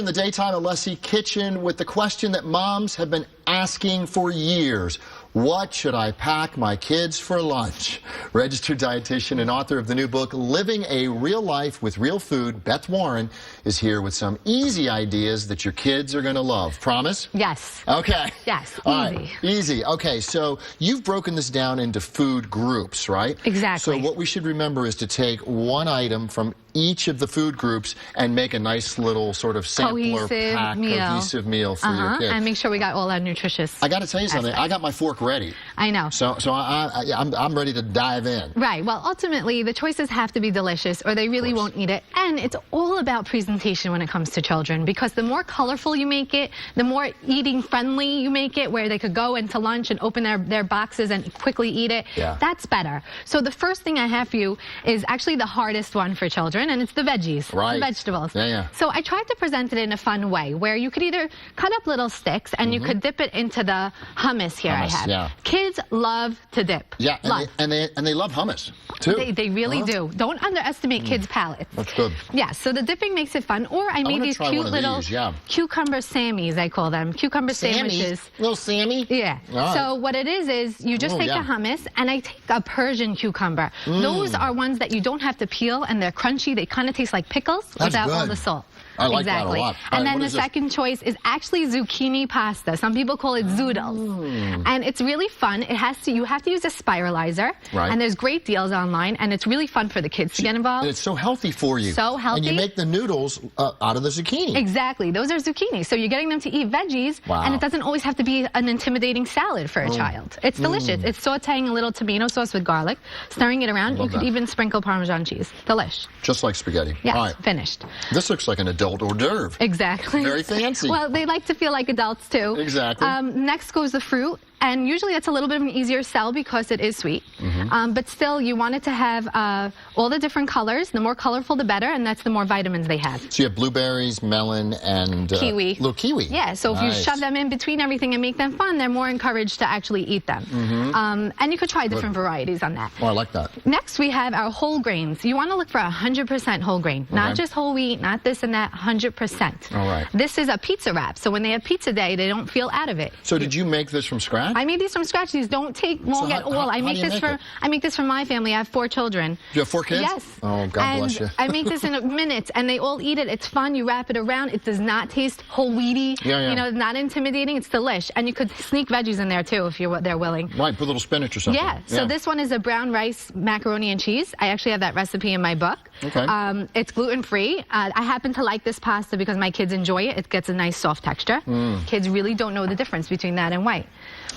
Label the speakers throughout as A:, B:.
A: the Daytime Alessi Kitchen with the question that moms have been asking for years. What should I pack my kids for lunch? Registered dietitian and author of the new book, Living a Real Life with Real Food, Beth Warren, is here with some easy ideas that your kids are going to love. Promise?
B: Yes.
A: Okay.
B: Yes, easy.
A: All right. Easy. Okay, so you've broken this down into food groups, right?
B: Exactly.
A: So what we should remember is to take one item from each of the food groups and make a nice little sort of sampler pack, cohesive meal for your kids.
B: And make sure we got all our nutritious
A: I got to tell you something. I got my fork ready.
B: I know.
A: So I'm ready to dive in.
B: Right. Well, ultimately, the choices have to be delicious or they really won't eat it. And it's all about presentation when it comes to children, because the more colorful you make it, the more eating friendly you make it, where they could go into lunch and open their boxes and quickly eat it.
A: Yeah.
B: That's better. So the first thing I have for you is actually the hardest one for children, and it's the veggies,
A: right.
B: the vegetables.
A: Yeah, yeah.
B: So I tried to present it in a fun way where you could either cut up little sticks and you could dip it into the hummus here I have.
A: Yeah.
B: Kids love to dip.
A: Yeah, and they love hummus too.
B: They really do. Don't underestimate kids' palates.
A: That's good.
B: Yeah, so the dipping makes it fun. Or I made these cute little cucumber Sammies, I call them. Cucumber sandwiches.
A: Little Sammy?
B: Yeah.
A: Right.
B: So what it is you just take the hummus, and I take a Persian cucumber. Those are ones that you don't have to peel, and they're crunchy. They kind of taste like pickles without all the salt.
A: I like that a lot.
B: And then the second choice is actually zucchini pasta. Some people call it zoodles. And it's really fun. You have to use a spiralizer.
A: Right.
B: And there's great deals online, and it's really fun for the kids to get involved.
A: And it's so healthy for you.
B: So healthy.
A: And you make the noodles out of the zucchini.
B: Exactly. Those are zucchini. So you're getting them to eat veggies, and it doesn't always have to be an intimidating salad for a child. It's delicious. It's sauteing a little tomato sauce with garlic, stirring it around. You could even sprinkle Parmesan cheese. Delish.
A: Just like spaghetti.
B: Yes,
A: all right.
B: Finished.
A: This looks like an adult hors d'oeuvre.
B: Exactly.
A: Very fancy.
B: Well, they like to feel like adults too.
A: Exactly.
B: Next goes the fruit. And usually it's a little bit of an easier sell because it is sweet. But still, you want it to have all the different colors. The more colorful, the better, and that's the more vitamins they have.
A: So you have blueberries, melon, and
B: kiwi.
A: Little kiwi.
B: Yeah, so if you shove them in between everything and make them fun, they're more encouraged to actually eat them. And you could try different varieties on that.
A: Oh, I like that.
B: Next, we have our whole grains. You want to look for 100% whole grain, not just whole wheat, not this and that, 100%.
A: All right.
B: This is a pizza wrap, so when they have pizza day, they don't feel out of it.
A: So did you make this from scratch?
B: I made these from scratch. These don't take long at all. I make this for my family. I have 4 children.
A: You have 4 kids?
B: Yes.
A: Oh, God bless you.
B: I make this in minutes, and they all eat it. It's fun. You wrap it around. It does not taste whole wheaty.
A: Yeah.
B: You know, not intimidating. It's delish. And you could sneak veggies in there too if they're willing.
A: Right. Put a little spinach or something.
B: Yeah. So this one is a brown rice macaroni and cheese. I actually have that recipe in my book.
A: Okay.
B: It's gluten-free. I happen to like this pasta because my kids enjoy it. It gets a nice soft texture. Kids really don't know the difference between that and white.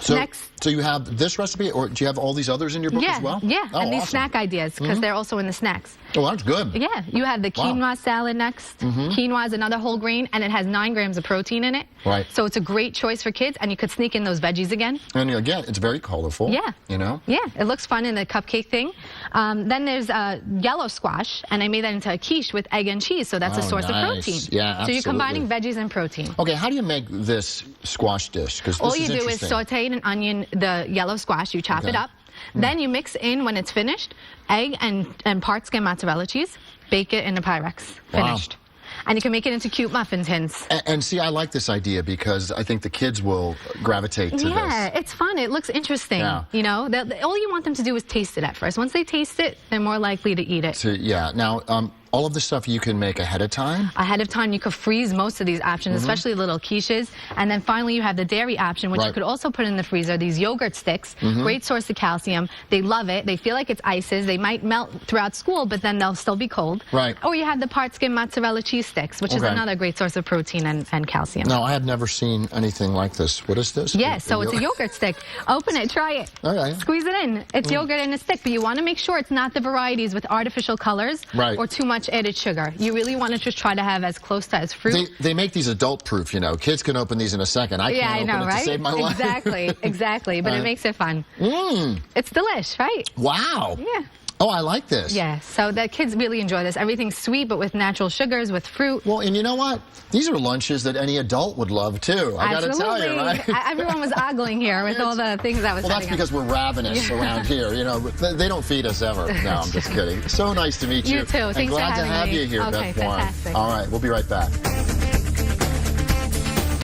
A: So you have this recipe, or do you have all these others in your book as well?
B: Yeah,
A: oh,
B: and these
A: awesome.
B: snack ideas, because they're also in the snacks.
A: Oh, that's good.
B: Yeah, you have the quinoa salad next. Quinoa is another whole grain, and it has 9 grams of protein in it.
A: Right.
B: So it's a great choice for kids, and you could sneak in those veggies again.
A: And again, it's very colorful.
B: Yeah.
A: You know?
B: Yeah, it looks fun in the cupcake thing. Then there's yellow squash, and I made that into a quiche with egg and cheese, so that's a source of protein.
A: Yeah, absolutely.
B: So you're combining veggies and protein.
A: Okay, how do you make this squash dish? Because
B: all you do is saute an onion, the yellow squash, you chop it up. Then you mix in, when it's finished, egg and part skim mozzarella cheese, bake it in a Pyrex. Finished. And you can make it into cute muffin tins.
A: And see, I like this idea because I think the kids will gravitate to this.
B: Yeah, it's fun. It looks interesting.
A: Yeah.
B: You know, all you want them to do is taste it at first. Once they taste it, they're more likely to eat it.
A: So, yeah. Now, all of the stuff you can make ahead of time?
B: Ahead of time, you could freeze most of these options, especially little quiches. And then finally, you have the dairy option, which you could also put in the freezer. These yogurt sticks, great source of calcium. They love it. They feel like it's ices. They might melt throughout school, but then they'll still be cold.
A: Right.
B: Or you have the part skim mozzarella cheese sticks, which is another great source of protein and calcium.
A: No, I have never seen anything like this. What is this?
B: Yeah, so it's a yogurt stick. Open it, try it.
A: All right.
B: Squeeze it in. It's yogurt in a stick, but you want to make sure it's not the varieties with artificial colors or too much added sugar. You really want to just try to have as close to as fruit.
A: They make these adult-proof, you know. Kids can open these in a second. I can't open it to save my life.
B: Exactly. But it makes it fun. It's delish, right?
A: Wow.
B: Yeah.
A: Oh, I like this.
B: Yeah, so the kids really enjoy this. Everything's sweet, but with natural sugars, with fruit.
A: Well, and you know what? These are lunches that any adult would love, too. I got to tell you, right?
B: Everyone was ogling here with all the things I was
A: Well, that's because we're ravenous around here. You know, they don't feed us ever. No, I'm just kidding. So nice to meet you.
B: You too.
A: And glad to have you here, Beth Warren.
B: Fantastic.
A: All right, we'll be right back.